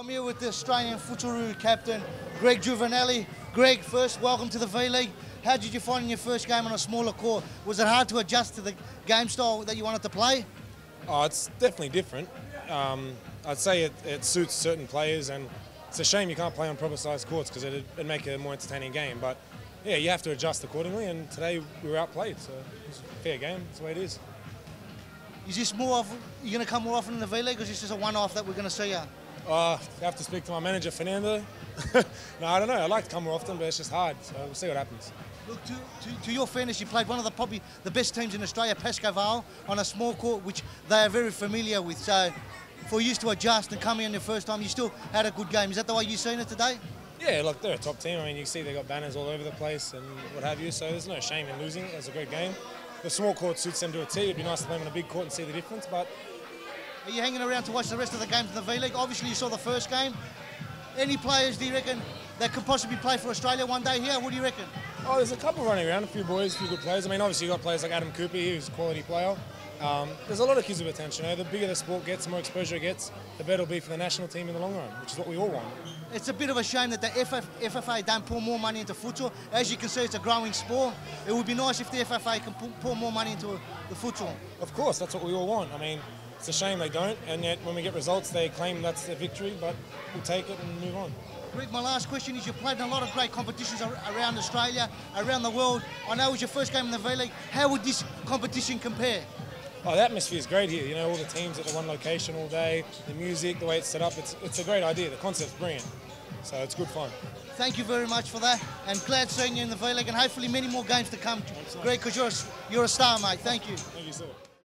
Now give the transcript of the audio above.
I'm here with the Australian Futsalroos captain, Greg Juvenelli. Greg, first, welcome to the V-League. How did you find in your first game on a smaller court? Was it hard to adjust to the game style that you wanted to play? Oh, it's definitely different. I'd say it suits certain players, and it's a shame you can't play on proper-sized courts because it'd make it a more entertaining game. But yeah, you have to adjust accordingly, and today we were outplayed, so it was a fair game. That's the way it is. Is this more often, you're going to come more often in the V-League, or is this just a one-off that we're going to see you? I have to speak to my manager, Fernando. No, I don't know. I'd like to come more often, but it's just hard, so we'll see what happens. Look, to your fairness, you played one of probably the best teams in Australia, Pascoe Vale, on a small court, which they are very familiar with. So for you to adjust and come in the first time, you still had a good game. Is that the way you've seen it today? Yeah, look, they're a top team. I mean, you see they've got banners all over the place and what have you, so there's no shame in losing. It was a great game. The small court suits them to a T. It'd be nice to play them on a big court and see the difference, but... Are you hanging around to watch the rest of the games in the V-League? Obviously, you saw the first game. Any players, do you reckon, that could possibly play for Australia one day here? What do you reckon? Oh, there's a couple running around, a few boys, a few good players. I mean, obviously you've got players like Adam Cooper here, who's a quality player. There's a lot of kids with potential. You know, the bigger the sport gets, the more exposure it gets, the better it'll be for the national team in the long run, which is what we all want. It's a bit of a shame that the FFA don't pour more money into futsal. As you can see, it's a growing sport. It would be nice if the FFA can pour more money into the futsal. Of course, that's what we all want. I mean, it's a shame they don't, and yet when we get results, they claim that's their victory, but we'll take it and move on. Rick, my last question is, you've played in a lot of great competitions around Australia, around the world. I know it was your first game in the V-League. How would this competition compare? Oh, the atmosphere is great here. You know, all the teams at the one location all day, the music, the way it's set up, it's a great idea. The concept's brilliant, so it's good fun. Thank you very much for that, and glad seeing you in the V-League, and hopefully many more games to come, Greg, because you're a star, mate. Thank you. Thank you, sir.